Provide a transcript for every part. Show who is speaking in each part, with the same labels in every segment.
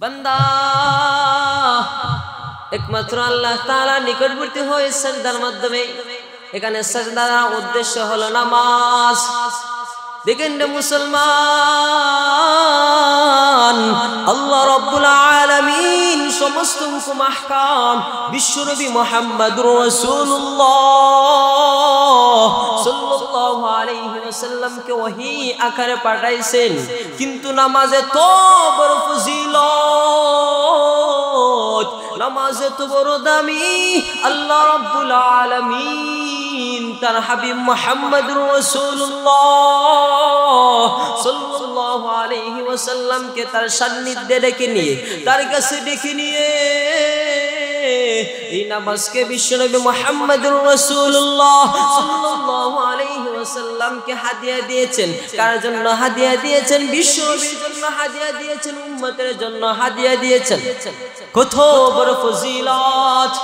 Speaker 1: বান্দা একমাত্র আল্লাহ তাআলার নিকটবর্তী হয়ে সিজদার মাধ্যমে, এখানে সিজদার উদ্দেশ্য হলো নামাজ। দেখেন রে মুসলমান, আল্লাহ রাব্বুল আলামিন সমস্ত হুকুম আহকাম বিশ্বনবী মুহাম্মদুর রাসূলুল্লাহ সাল্লাল্লাহু আলাইহি ওয়াসাল্লামকে ওহী আকারে পাঠাইছেন, কিন্তু নামাজে তো বড় ফজিলত, নামাজে তো বড় দামি। আল্লাহ রাব্বুল আলামিন তার হাবিব মুহাম্মদুর রাসূলুল্লাহ সাল্লাল্লাহু আলাইহি ওয়াসাল্লামকে তার সান্নিধ্যে ডেকে নিয়ে, তার কাছে ডেকে নিয়ে এই নামাজকে বিশ্বনবী মুহাম্মদুর রাসূলুল্লাহ সাল্লাল্লাহু আলাইহি ওয়াসাল্লামকে হাদিয়া দিয়েছেন। কার জন্য হাদিয়া দিয়েছেন? বিশ্বনবীর জন্য হাদিয়া দিয়েছেন, উম্মতের জন্য হাদিয়া দিয়েছেন। কত বড় ফজিলত!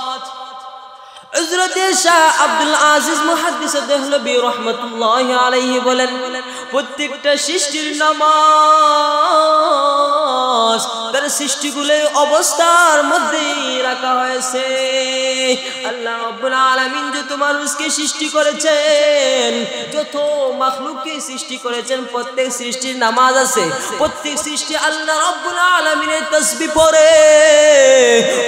Speaker 1: হযরত শাহ আব্দুল আজিজ মুহাদ্দিস দেহলভী রাহমাতুল্লাহি আলাইহি বলেন, প্রত্যেকটা সৃষ্টির নামাজ তার সৃষ্টিগুলোর অবস্থার মধ্যে রাখা হয়েছে। আল্লাহ রাব্বুল আলামিন যত মানুষকে সৃষ্টি করেছেন, যত মাখলুককে সৃষ্টি করেছেন, প্রত্যেক সৃষ্টির নামাজ আছে। প্রত্যেক সৃষ্টি আল্লাহ রাব্বুল আলামিনের তাসবিহ পড়ে,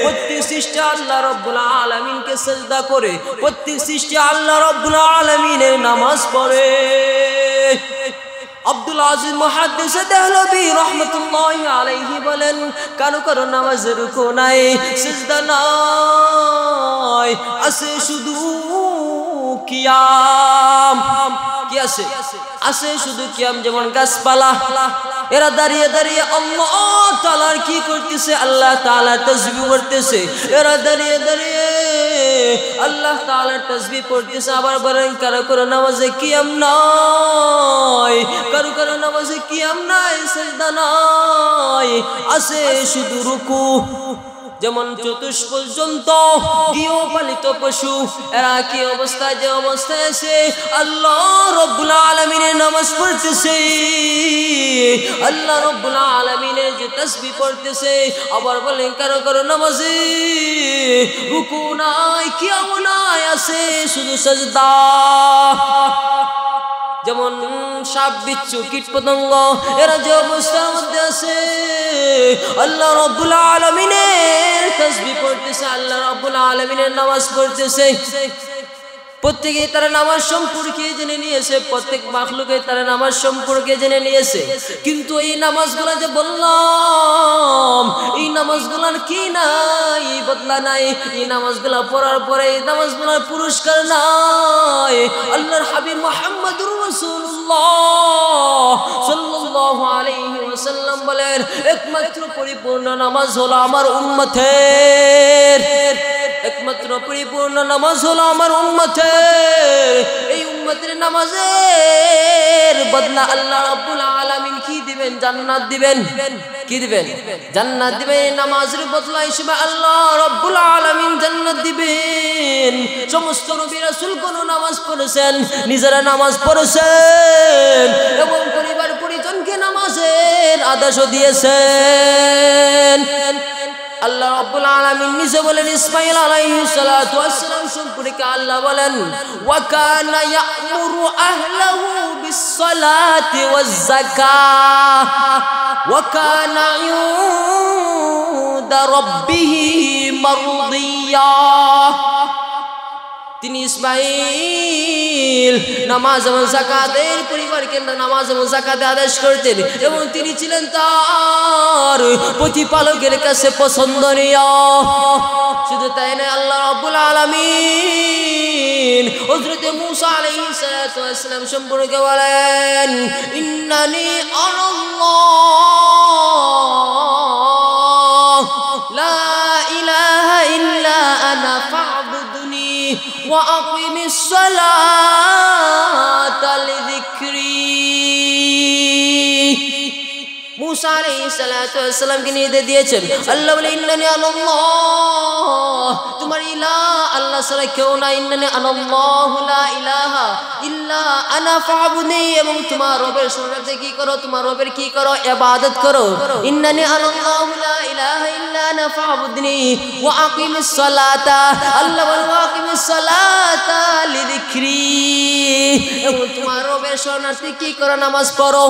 Speaker 1: প্রত্যেক সৃষ্টি আল্লাহ রাব্বুল আলামিনকে সিজদা করে, প্রত্যেক সৃষ্টি আল্লাহ রাব্বুল আলামিনের নামাজ পড়ে। আব্দুল আজিজ মুহাদ্দিস দেহলভী রাহমাতুল্লাহি আলাইহি বলেন, কারো কারো নামাজে রুকু নাই, সিজদা নাই, আছে শুধু কিয়াম। কি আছে? আছে শুধু কিয়াম। যেমন গাছপালা, এরা দাঁড়িয়ে দাঁড়িয়ে আল্লাহ তাআলার কি করতেছে? আল্লাহ তাআলার তাসবিহ করতেছে। এরা দাঁড়িয়ে দাঁড়িয়ে আল্লাহ তাআলার তাসবিহ পড়তেছে। আবার বলেন কারো কারো নামাজে কিয়াম নাই, কারো কারো নামাজে কিয়াম নাই, সিজদা নাই, আছে শুধু রুকু। যেমন চতুষ্পদ জন্তু, গৃহপালিত পশু, এরা কি অবস্থায়? যে অবস্থায় আছে আল্লাহ রাব্বুল আলামিনের নামাজ পড়তেছে, আল্লাহ রাব্বুল আলামিনের যে তাসবিহ পড়তেছে। আবার বলেন কারো কারো নামাজে রুকু নাই, কিয়াম নাই, আছে শুধু সিজদা। যেমন সাপ, বিচ্ছু, কীট পতঙ্গ, এরা যে অবস্থার মধ্যে আছে আল্লাহ রাব্বুল আলামিনের তাসবিহ পড়তেছে, আল্লাহ রাব্বুল আলামিনের নামাজ পড়তেছে। প্রত্যেকে তারা নামাজ সম্পর্কে জেনে নিয়েছে, প্রত্যেক মাখলুকে তারা নামাজ সম্পর্কে জেনে নিয়েছে। কিন্তু এই নামাজগুলো যে বললাম, এই নামাজগুলোর কি নাই? বদলা নাই। এই নামাজগুলো পড়ার পরে এই নামাজগুলোর পুরস্কার নাই। আল্লাহর হাবিব মুহাম্মদুর রাসূলুল্লাহ সাল্লাল্লাহু আলাইহি ওয়াসাল্লাম বলেন, একমাত্র পরিপূর্ণ নামাজ হলো আমার উম্মতের, একমাত্র পরিপূর্ণ নামাজ হলো আমার উম্মতের। এই উম্মতের নামাজের বদলা আল্লাহ রাব্বুল আলামিন কি দিবেন? জান্নাত দিবেন। কি দিবেন? জান্নাত দিবেন। নামাজের বদলা হিসেবে আল্লাহ রাব্বুল আলামিন জান্নাত দিবেন। সমস্ত নবী রাসূল কোন নামাজ পড়েছেন? নিজেরা নামাজ পড়েছেন এবং পরিবার পরিজনকে নামাজের আদেশও দিয়েছেন। আল্লাহ রাব্বুল আলামিন নিজে বলেন, ইসমাঈল আলাইহিস সালাতু ওয়াস সালাম সম্পর্কে আল্লাহ বলেন, ওয়া কানা ইয়া'মুরু আহলাহু বিস সালাতি ওয়াজ যাকাহ ওয়া কানা ইনদা রাব্বিহি মারদিয়া। তিনি ইসমাঈল নামাজ এবং যাকাতের পরিবারকে নামাজ এবং যাকাতে আদেশ করতেন এবং তিনি ছিলেন তার প্রতিপালকের কাছে পছন্দনীয়। শুধু তাই নয়, আল্লাহ রাব্বুল আলামিন হযরত মূসা আলাইহিস সালাতু ওয়াস সালাম সম্পর্কে বলেন, ইন্নানি আনাল্লাহ লা ইলাহা ইল্লা আনা ফা'বুদুনি ওয়া আকিমিস সালাতা লিযিকরি। মূসা আলাইহিস সালাতু ওয়াস সালামকে নির্দেশ দিয়েছেন। আল্লাহ বলে, ইন্নানি আনাল্লাহ, তোমার ইলাহ আল্লাহ ছাড়া কেউ নাই। ইন্নানি আনাল্লাহু লা ইলাহা ইল্লা আনা ফা'বুদনি, এবং তোমার রবের শরণার্থী কি করো? তোমার রবের কি করো? ইবাদত করো। ইন্নানি আনাল্লাহু লা ইলাহা ফাবুদনি ওয়া আকিমিস সালাতা, আল্লাহ বলেন ওয়া আকিমিস সালাতা লিযিকরি, এবং তোমার রবের শরণার্থী কি করে নামাজ পড়ো।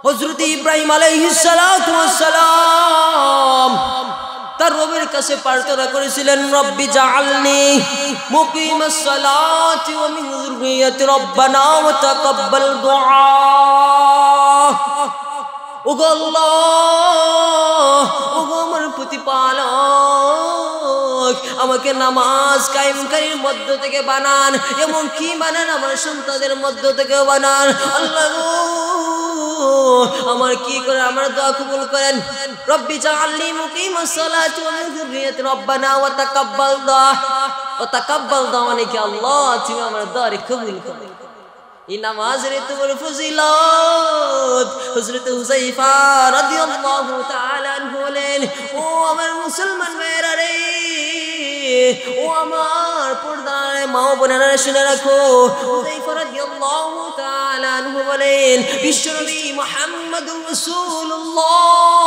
Speaker 1: হযরত ইব্রাহিম আলাইহিস সালাতু ওয়াস সালাম তার রবের কাছে প্রার্থনা করেছিলেন, রব্বি জাআলনি মুকিমাস সালাতি ওয়া মিন যুররিয়াতি রব্বানা ওয়া তাকাব্বাল দুআ। ওগো আল্লাহ, ওগো আমার প্রতিপালক, আমাকে নামাজ কায়েমকারীর মধ্য থেকে বানান, এবং কি বানান, আমার সন্তানদের মধ্য থেকে বানান। আল্লাহ আমার কি করে আমার দোয়া কবুল করেন। রব্বি জাআলনি মুকিমাস সালাতি ওয়া মিন যুররিয়াতি রব্বানা ওয়া তাকাব্বাল দুআ। ওয়া তাকাব্বাল দুআ মানে কি, আল্লাহ তুমি আমার দোয়া কবুল করো। এই নামাজের এত বড় ফজিলত হযরত হুযায়ফা রাদিয়াল্লাহু তাআলা আনহু বলেন, ও আমার মুসলমান ভাইরা রে, ও আমার পর্দার মা ও বোনেরা, শুনে রাখো, হুযায়ফা রাদিয়াল্লাহু তাআলা আনহু বলেন, বিশ্বনবী মুহাম্মদুর রাসূলুল্লাহ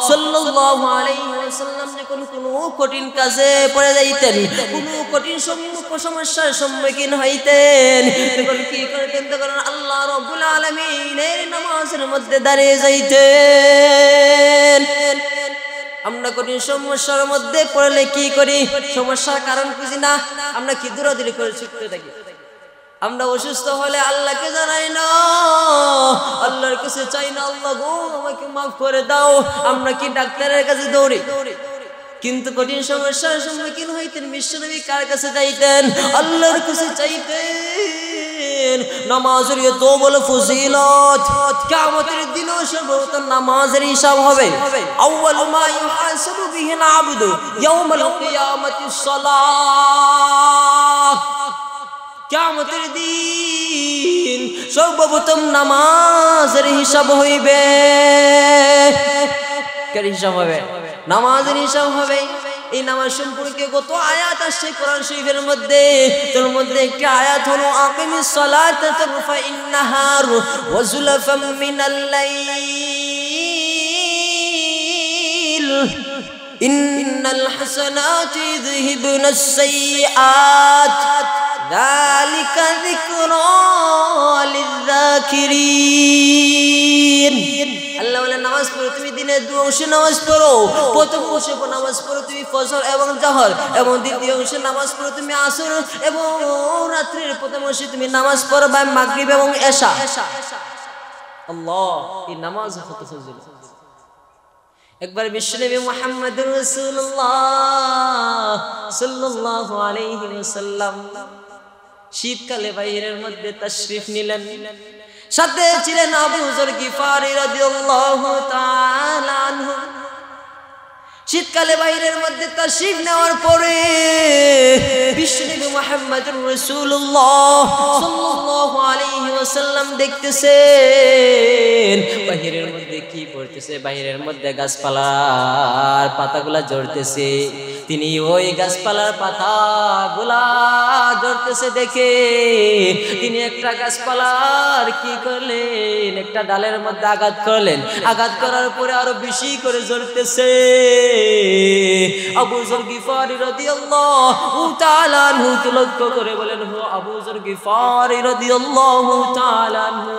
Speaker 1: সাল্লাল্লাহু আলাইহি ওয়াসাল্লাম যখন কোনো কঠিন কাজে পড়ে যাইতেন, কোনো কঠিন সমস্যার সম্মুখীন হইতেন, তখন কি করতেন, তখন আল্লাহ রাব্বুল আলামিনের নামাজের মধ্যে দাঁড়িয়ে যাইতেন। আমরা কঠিন সমস্যার মধ্যে পড়লে কি করি, সমস্যার কারণ খুঁজি না, আমরা কি দৌড়াদৌড়ি করে ছুটতে থাকি। আমরা অসুস্থ হলে আল্লাহকে জানাই না, আল্লাহর কাছে চাই না, আল্লাহ গো আমাকে মাফ করে দাও, আমরা কি ডাক্তারের কাছে দৌড়ি। কিন্তু কঠিন সমস্যার সম্মুখীন হইতেন বিশ্বনবী কার কাছে যাইতেন, আল্লাহর কাছে চাইতেন। নামাজের এত বড় ফজিলত, কিয়ামতের দিনও সর্বপ্রথম নামাজের হিসাব হবে। আউয়ালু মা ইউহাসাবু বিহিল আবদু ইয়াউমাল কিয়ামাতিস সালাহ। কিয়ামতের দিন সর্বপ্রথম নামাজের হিসাব হইবে। কার হিসাব হবে? নামাজের হিসাব হবে। এই নামাজ সম্পর্কে কত আয়াত আসছে কোরআন শরীফের মধ্যে, তার মধ্যে একটি আয়াত হলো আকিমিস সালাতা তারফাইন নাহার ওয়া যুলাফাম মিনাল লাইল ইন্নাল হাসানাতি ইযহিবুনাস সাইয়্যাত যালিকা যিকরা লিয-যাকিরিন। আল্লাহ বলে নামাজ পড়ো, তুমি দিনে দুই অংশে নামাজ পড়ো। প্রথম অংশে নামাজ পড়ো তুমি ফজর এবং জোহর, এবং দ্বিতীয় অংশে নামাজ পড়ো তুমি আসর, এবং রাত্রির প্রথম অংশে তুমি নামাজ পড়ো বা মাগরিব এবং এশা। আল্লাহ, এই নামাজ কত ফজিলত। একবার বিশ্বনবী মুহাম্মদুর রাসূলুল্লাহ সাল্লাল্লাহু আলাইহি ওয়াসাল্লাম শীতকালে বাইরের মধ্যে তাশরিফ নিলেন। সাথে ছিলেন আবু যর গিফারি রাদিয়াল্লাহু তাআলা আনহু। শীতকালে বাইরের মধ্যে তাশরিফ নেওয়ার পরে বিশ্বনবী মুহাম্মদুর রাসূলুল্লাহ সাল্লাল্লাহু আলাইহি ওয়াসাল্লাম দেখতেছেন বাইরের মধ্যে কি পড়তেছে, বাইরের মধ্যে গাছপালার পাতাগুলা ঝরতেছে। তিনি ওই গাছপালার পাতাগুলা ঝরতেছে দেখে তিনি একটা গাছপালার কি করলেন, একটা ডালের মধ্যে আঘাত করলেন। আঘাত করার পরে আরো বেশি করে ঝরতেছে। আবু যর গিফারি রাদিয়াল্লাহু তাআলা আনহু লক্ষ্য করে বলেন, হো আবু যর গিফারি রাদিয়াল্লাহু তাআলা আনহু,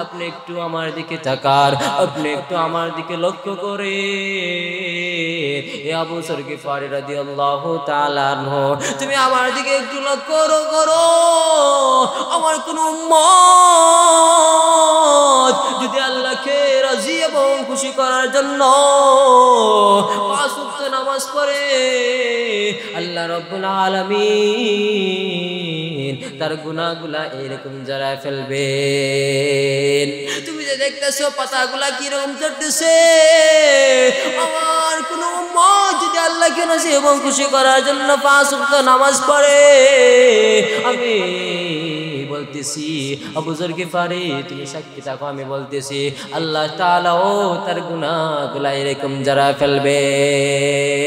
Speaker 1: আপনি একটু আমার দিকে তাকান, আপনি একটু আমার দিকে লক্ষ্য করে। এ আবু যর গিফারি রাদিয়াল্লাহু তাআলা আনহু, তুমি আমার দিকে একটু লক্ষ্য করো। আমার কোন উম্মত যদি আল্লাহকে রাজি এবং খুশি করার জন্য পাঁচ ওয়াক্ত নামাজ পড়ে, আল্লাহ রাব্বুল আলামিন তার গুনাহগুলা এরকম ঝরায় ফেলবেন। তুমি যে দেখতেছো পাতাগুলা কিরকম ঝরতেছে, আমার কোন উম্মত যদি আল্লাহকে রাজি এবং খুশি করার জন্য পাঁচ ওয়াক্ত নামাজ পড়ে, আমি বলতেছি আবু যর গিফারি তুমি সাক্ষী থাকো, আমি বলতেছি আল্লাহ তাআলা ও তার গুনাহগুলা এরকম ঝরায় ফেলবেন।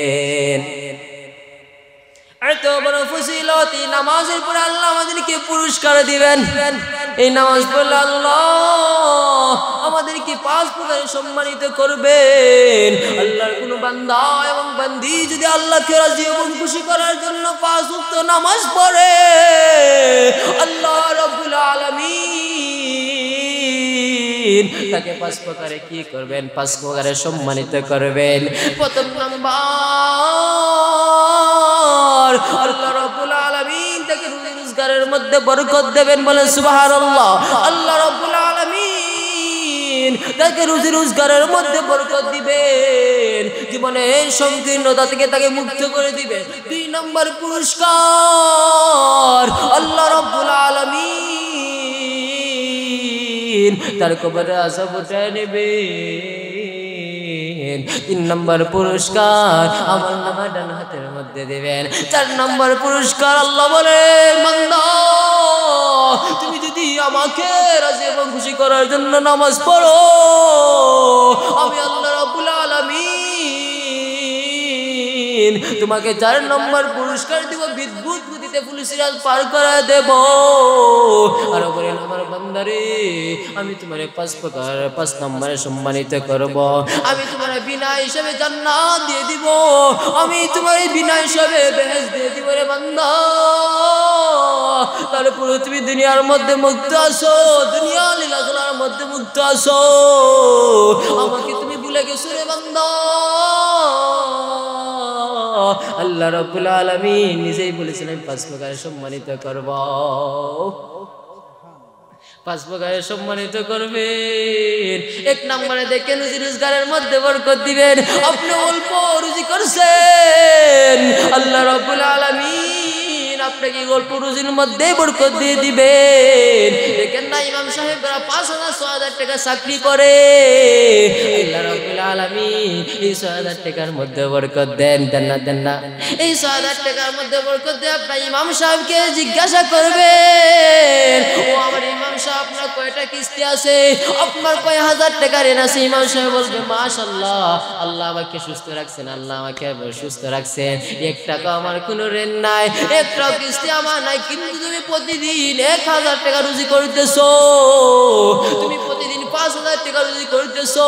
Speaker 1: এত বড় ফজিলত এই নামাজের পরে আল্লাহ আমাদেরকে পুরস্কার দিবেন। এই নামাজ পড়লে আল্লাহ আমাদেরকে 5 প্রকারে সম্মানিত করবেন। আল্লাহর কোন বান্দা এবং বান্দি যদি আল্লাহকে রাজি এবং খুশি করার জন্য 5 ওয়াক্ত নামাজ পড়ে, আল্লাহ রাব্বুল আলামিন তাকে 5 প্রকারে কি করবেন? 5 প্রকারে সম্মানিত করবেন। প্রথম নাম্বার, আল্লাহ রাব্বুল আলামিন তাকে রুজি রোজগারের মধ্যে বরকত দেবেন। বলেন সুবহানাল্লাহ। আল্লাহ রাব্বুল আলামিন তাকে রুজি রোজগারের মধ্যে বরকত দিবেন, জীবনের সংকীর্ণতা থেকে তাকে মুক্ত করে দিবেন। 2 নম্বর পুরস্কার, আল্লাহ রাব্বুল আলামিন তার কবরে আযাব উঠায় নেবেন। 3 নম্বর পুরস্কার, আমলনামা ডান হাতের মধ্যে দিবেন। 4 নম্বর পুরস্কার, আল্লাহ বলেন বান্দা তুমি যদি আমাকে রাজি এবং খুশি করার জন্য নামাজ পড়ো, আমি আল্লাহ রাব্বুল আলামিন তোমাকে 4 নম্বর পুরস্কার দেব, বিদ্যুৎ গতিতে পুলিশের পার করে দেব। আর বলেন আমার বান্দারে আমি তোমারে 5 নম্বরে সম্মানিত করব, আমি তোমার বিনা হিসাবে জান্নাত দিয়ে দিব, আমি তোমার বিনা হিসাবে বেহেশত দিয়ে দিব রে বান্দা। তারপরে তুমি দুনিয়ার মধ্যে মুক্ত আছো, দুনিয়া লীলা খেলার মধ্যে মুক্ত আছো, আমাকে তুমি ভুলে গেছো রে বান্দা। আল্লাহ রাব্বুল আলামিন নিজেই বলেছিলেন 5 প্রকারে সম্মানিত করব, 5 প্রকারে সম্মানিত করবেন। 1 নম্বরে দেখেন রুজি রোজগারের মধ্যে বরকত দিবেন। আপনি অল্প রুজি করছেন, আল্লাহ রাব্বুল আলামিন আপনাকে অল্প রুজির মধ্যে বরকত দিয়ে দিবেন। দেখেন না ইমাম সাহেবরা 5,000 6,000 টাকা চাকরি করে, আল্লাহ রাব্বুল আলামিন এই 6,000 টাকার মধ্যে বরকত দেন দেন না। এই 6,000 টাকার মধ্যে বরকত দিয়ে আপনি ইমাম সাহেবকে জিজ্ঞাসা করবেন, ও আমার ইমাম সাহেব আপনার কয়টা কিস্তি আছে, আপনার কয় হাজার টাকা ঋণ আছে? ইমাম সাহেব বলবে মাশাআল্লাহ, আল্লাহ আমাকে সুস্থ রাখছেন, আল্লাহ আমাকে সুস্থ রাখছেন, 1 টাকা আমার কোনো ঋণ নাই, 1 টাকা কিস্তি আমার নাই। কিন্তু তুমি প্রতিদিন 1,000 টাকা রুজি করতেছো, তুমি প্রতিদিন 5,000 টাকা রুজি করতেছো,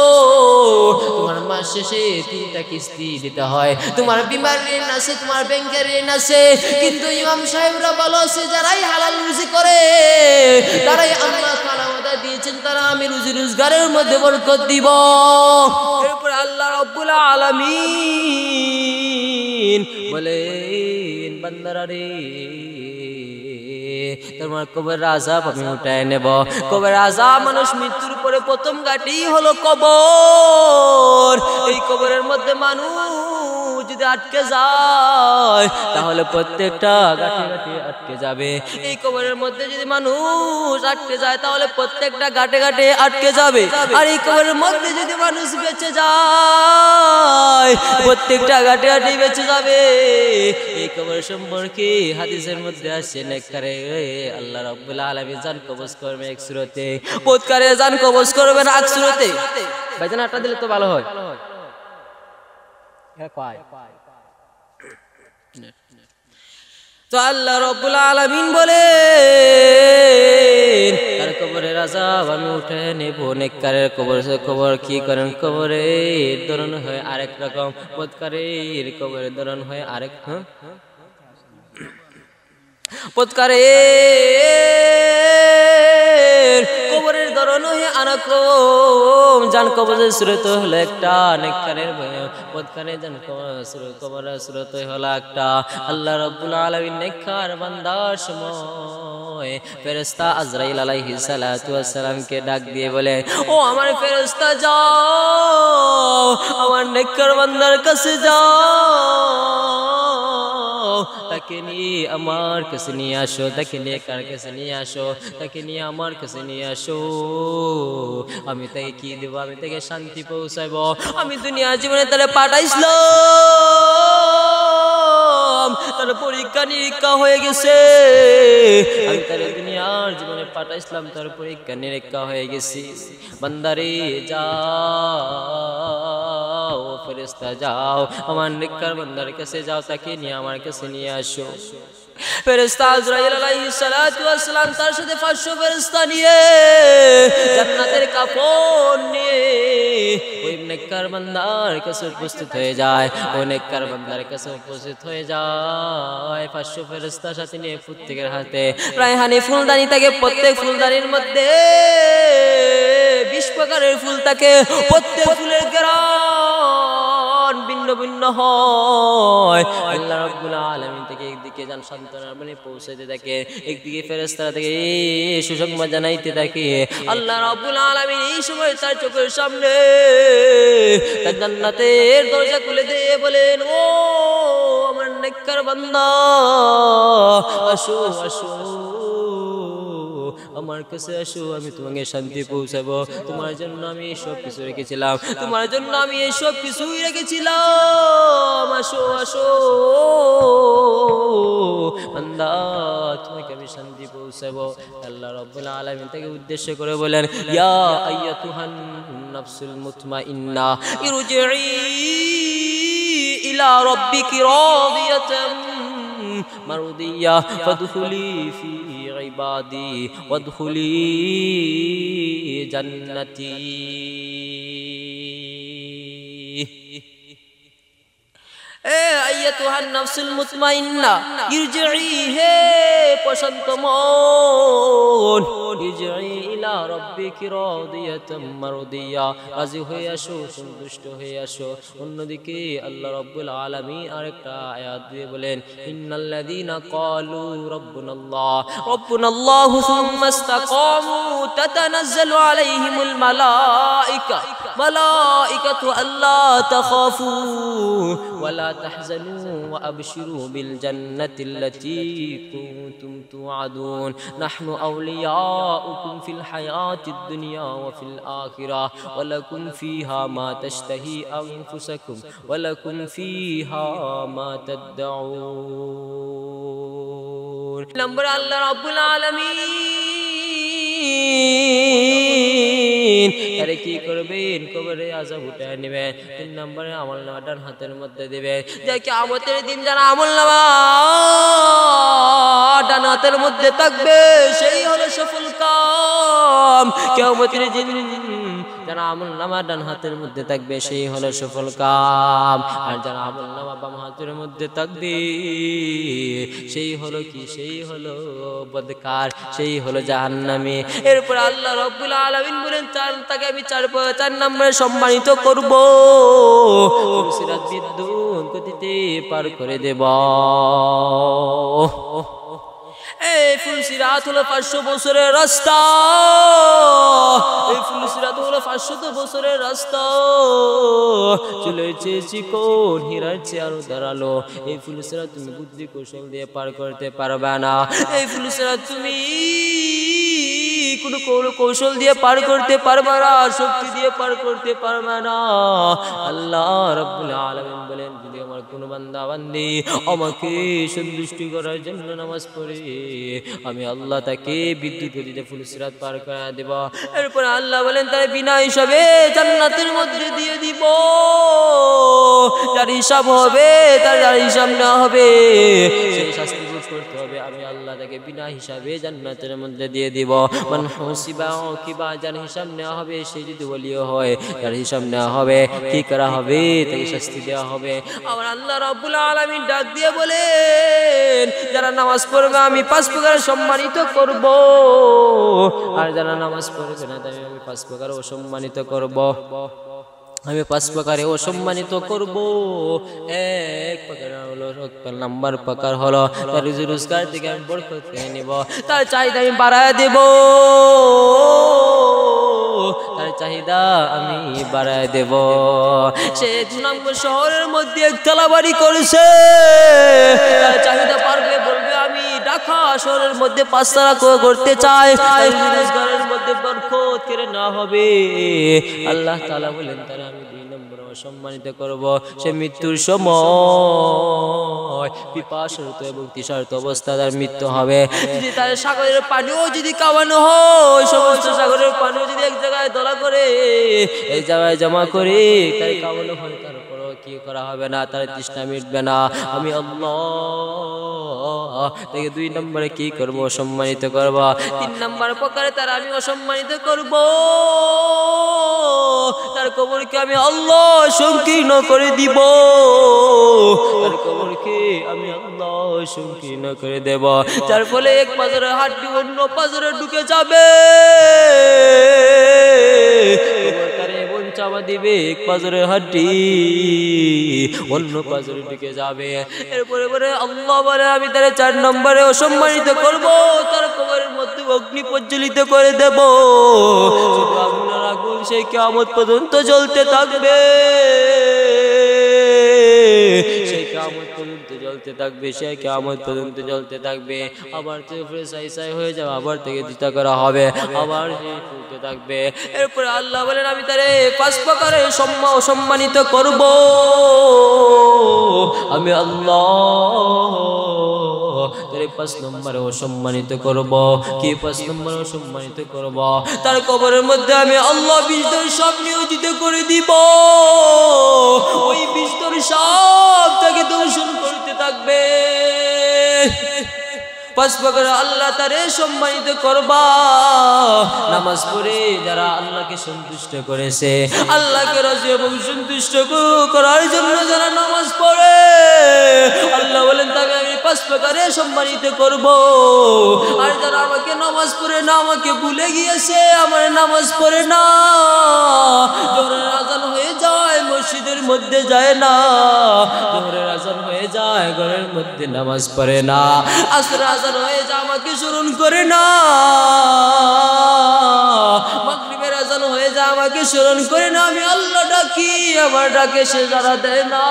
Speaker 1: তোমার মাস শেষে 3টা কিস্তি দিতে হয়, তোমার বিমার ঋণ আছে, তোমার ব্যাংকের ঋণ আছে। কিন্তু ইমাম সাহেবরা ভালো আছে, যারাই হালাল রুজি করে তারাই আল্লাহ তাআলা ওয়াদা দিয়েছেন তারা আমি রুজি রোজগারের মধ্যে বরকত দিব। এরপর আল্লাহ রাব্বুল আলামিন বলেন বান্দারা রে তোমার কবরের আযাব আমি উঠায় নেব। কবরের আযাব, মানুষ মৃত্যুর পরে প্রথম ঘাটি হলো কবর। এই কবরের মধ্যে মানুষ যদি আটকে যায় তাহলে প্রত্যেকটা গাঁটে গাঁটে আটকে যাবে। এই কবরের মধ্যে যদি মানুষ আটকে যায় তাহলে প্রত্যেকটা গাঁটে গাঁটে আটকে যাবে। আর এই কবরের মধ্যে যদি মানুষ বেঁচে যায় প্রত্যেকটা গাঁটে গাঁটে বেঁচে যাবে। এই কবর সম্পর্কে হাদিসের মধ্যে আসছে নেককারে আল্লাহ রাব্বুল আলামিন জান কবজ করবে এক সূরাতে, পদকারে জান কবজ করবেন এক সূরাতে। ভাইজান আটা দিলে তো ভালো হয়। তো আল্লাহ রাব্বুল আলামিন বলেন তার কবরের আযাব আমি উঠে নেব। নেককারের কবর কি করেন? কবরের ধরন হয় আরেক রকম, পদকারের কবরের ধরন হয় আরেক। পদকারের কবরের ধরন হয় আরেক রকম। জান কবরের সূরত হলো একটা, নেককারের পদকারের জান কবরের সূরত হলো একটা। আল্লাহ রাব্বুল আলামিন নেককার বান্দার সময় ফেরেশতা আজরাইল আলাইহিস সালাতু ওয়াস সালামকে ডাক দিয়ে বলে, ও আমার ফেরেশতা যাও আমার নেককার বান্দার কাছে যাও, তাকে নিয়ে আমার কাছে নিয়ে আসো, তাকে নিয়ে কার কাছে নিয়ে আসো, তাকে নিয়ে আমার কাছে নিয়ে আসো। আমি তাকে কি দেব? আমি তাকে শান্তি পৌঁছাইব। আমি দুনিয়া জীবনে তারা পাঠাইছিলাম, তার পরীক্ষা নিরীক্ষা হয়ে গেছে। আমি তার দুনিয়ার জীবনে পাঠাইছিলাম, তার পরীক্ষা নিরীক্ষা হয়ে গেছি। বান্দারে যাও, ফেরেশতা যাও আমার নেককার বান্দার কাছে যাও, তাকে নিয়ে আমার কাছে নিয়ে আসো। ফেরেশতা আজরাইল আলাইহিস সালাতু ওয়াস সালাম তার সাথে 500 ফেরেশতা নিয়ে জান্নাতের কাপড় নিয়ে ওই নেককার বান্দার কাছে উপস্থিত হয়ে যায়। ওই নেককার বান্দার কাছে উপস্থিত হয়ে যায় 500 ফেরেশতার সাথে নিয়ে প্রত্যেকের হাতে রায়হানি ফুলদানি থাকে। প্রত্যেক ফুলদানির মধ্যে 20 প্রকারের ফুল থাকে। প্রত্যেক ফুলের ঘ্রাণ ভিন্ন ভিন্ন হয়। আল্লাহ রাব্বুল আলামিন থেকে একদিকে যান সান্ত্বনার বাণী পৌঁছাইতে থাকে, একদিকে ফেরেশতারা থেকে সুসংবাদ জানাইতে থাকে। আল্লাহ রাব্বুল আলামিন এই সময় তার চোখের সামনে তার জান্নাতের দরজা খুলে দিয়ে বলেন, ও আমার নেককার বান্দা, আসো আসো আমার কাছে আসো, আমি তোমাকে শান্তি পৌঁছাবো। তোমার জন্য আমি সব কিছু রেখেছিলাম, তোমার জন্য আমি এই সব কিছুই রেখেছিলাম। আসো আসো বান্দা, তোমাকে আমি শান্তি পৌঁছাবো। আল্লাহ রাব্বুল আলামিন তাকে উদ্দেশ্য করে বলেন, ইয়া আইয়াতুহান নাফসুল মুতমাইন্না ইরজিই ইলা রাব্বিকি রাদিয়াতাম মারদিয়া ফাদখুলি ফি ইবাদি ওয়াদখুলি জান্নাতি। এ আইয়াতুহান নাফসুল মুতমাইন্না ইরজিই, হে প্রশান্ত মন, ইরজিই ইলা রাব্বিকি রাদিয়াতাম মারদিয়া, রাজি হয়ে আসো, সন্তুষ্ট হয়ে আসো। অন্যদিকে আল্লাহ রাব্বুল আলামিন আরেকটা আয়াত দিয়ে বলেন, ইন্নাল্লাযীনা ক্বালু রাব্বুনাল্লাহ রাব্বুনাল্লাহু সুম্মা ইসতাকামু তাতানাজ্জালু আলাইহিমুল মালাইকাতু আল্লা তাখাফু ওয়ালা تحزنوا وأبشروا بالجنة التي كنتم توعدون نحن أولياؤكم في الحياة الدنيا وفي الآخرة ولكم فيها ما تشتهي أنفسكم ولكم فيها ما تدعون. نمبر الله رب العالمين আরে কি করবেন, কবরে আযাব উঠায় নেবেন। 3 নম্বরে আমলনামা ডান হাতের মধ্যে দিবেন। যে কিয়ামতের দিন যারা আমলনামা ডান হাতের মধ্যে থাকবে সেই হলো সফল কাম। কিয়ামতের দিন যারা আমলনামা ডান হাতের মধ্যে থাকবে সেই হলো সফল কাম। আর যারা আমলনামা বাম হাতের মধ্যে থাকবে সেই হলো কি, সেই হলো বদকার, সেই হলো জাহান্নামী। এরপর আল্লাহ রাব্বুল আলামিন বলেন, তাকে আমি 4 নম্বরে সম্মানিত করব, সিরাত বিদ্যুৎ গতিতে পার করে দেব। এই ফুলসিরাত হলো 500 বছরের রাস্তা। এই ফুলসিরাত হলো 500 বছরের রাস্তা। চুলের চেয়ে চিকন, হীরার চেয়ে আরো ধারালো। এই ফুলসিরাত তুমি বুদ্ধি কৌশল দিয়ে পার করতে পারবে না। এই ফুলসিরাত তুমি কোনো কৌশল দিয়ে পার করতে পারবে না, শক্তি দিয়ে পার করতে পারবে না। আল্লাহ রাব্বুল আলামিন বলেন, যদি আমার কোনো বান্দা বান্দি আমাকে সন্তুষ্টি করার জন্য নামাজ পড়ে আমি আল্লাহ তাকে বিদ্যুৎ গতিতে ফুলসিরাত পার করে দেব। এরপর আল্লাহ বলেন, তার বিনা হিসাবে জান্নাতের মধ্যে দিয়ে দিব। যার হিসাব হবে, তার হিসাব না হবে, সেই শাস্তি ভোগ করতে হবে। আমি আল্লাহ তাকে বিনা হিসাবে জান্নাতের মধ্যে দিয়ে দিব। মান হুসিবা কিবা, যার হিসাব নেওয়া হবে সে যদি ওলিও হয়, যার হিসাব নেওয়া হবে কি করা হবে, তাকে শাস্তি দেওয়া হবে। আবার আল্লাহ রাব্বুল আলামিন ডাক দিয়ে বলেন, যারা নামাজ পড়বে আমি 5 প্রকার সম্মানিত করব, আর যারা নামাজ পড়বে না তাকে আমি 5 প্রকার অসম্মানিত করব। আমি 5 প্রকারে অসম্মানিত করব। 1 প্রকার হলো, নাম্বার প্রকার হলো তার রোজগার থেকে আমি বরকত নিয়ে নিব, তার চাহিদা আমি বাড়ায় দেব, তার চাহিদা আমি বাড়ায় দেব। সে 2 নম্বর শহরের মধ্যে একতলা বাড়ি করেছে, তার চাহিদা পারবে, বলবে আমি ঢাকা শহরের মধ্যে 5 তলা করতে চাই, রোজগারের মধ্যে বরকত করে না হবে। আল্লাহ তাআলা বলেন, তারা আমি 2 নম্বর সম্মানিত করব। সে মৃত্যুর সময় নয়, পিপাসার্ত এবং তৃষার্ত অবস্থা তার মৃত্যু হবে। যদি তার সাগরের পানিও যদি কামানো হয়, সমস্ত সাগরের পানিও যদি এক জায়গায় দলা করে এক জায়গায় জমা করে তার কামানো হয়, তারপরও কি করা হবে না, তার তৃষ্ণা মিটবে না। আমি আল্লাহ তাকে 2 নম্বরে কি করব? সম্মানিত করব। 3 নম্বর প্রকারে তার আমি অসম্মানিত করব, তার কবরকে আমি আল্লাহ সংকীর্ণ করে দিব, তার কবরকে আমি আল্লাহ সংকীর্ণ করে দেব, যার ফলে এক পাজরের হাড্ডি অন্য পাজরে ঢুকে যাবে। চাপা দিবে, এক পাজরের হাড্ডি অন্য পাজরে ঢুকে যাবে। এরপরে পরে আল্লাহ বলে আমি তার 4 নম্বরে অসম্মানিত করব, তার কবরের মধ্যে অগ্নি প্রজ্বলিত করে দেব, আগুনের আগুন সেই কিয়ামত পর্যন্ত জ্বলতে থাকবে, সেই কিয়ামত পর্যন্ত জ্বলতে থাকবে, সেই কিয়ামত পর্যন্ত জ্বলতে থাকবে। আবার তো উপরে সাই হয়ে যাবে, আবার থেকে দিতা করা হবে, আবার চলতে থাকবে। এরপরে আল্লাহ বলেন আমি তারে 5 প্রকারে অসম্মানিত করব। আমি আল্লাহ তারে 5 নম্বরে অসম্মানিত করব। কি 5 নম্বরে অসম্মানিত করব? তার কবরের মধ্যে আমি আল্লাহ 20 জন সাপ নিয়োজিত করে দিব, ওই 20 জন সাপ তাকে দংশন করতে থাকবে। 5 প্রকার আল্লাহ তারে সম্মানিত করবা। নামাজ পড়ে যারা আল্লাহকে সন্তুষ্ট করেছে, আল্লাহকে রাজি এবং সন্তুষ্ট করার জন্য যারা নামাজ পড়ে, আল্লাহ বলেন তাকে আমি 5 প্রকারে সম্মানিত করব। আর যারা আমাকে নামাজ পড়ে না, আমাকে ভুলে গিয়েছে, আমার নামাজ পড়ে না, জোহরের আজান হয়ে যায় মসজিদের মধ্যে যায় না, জোহরের আজান হয়ে যায় ঘরের মধ্যে নামাজ পড়ে না, আসর আজান হয়ে যায় আমাকে স্মরণ করে না, মাগরিবের আজান হয়ে যায় আমাকে স্মরণ করে না, আমি আল্লাহ ডাকি আমার ডাকে সে সাড়া দেয় না,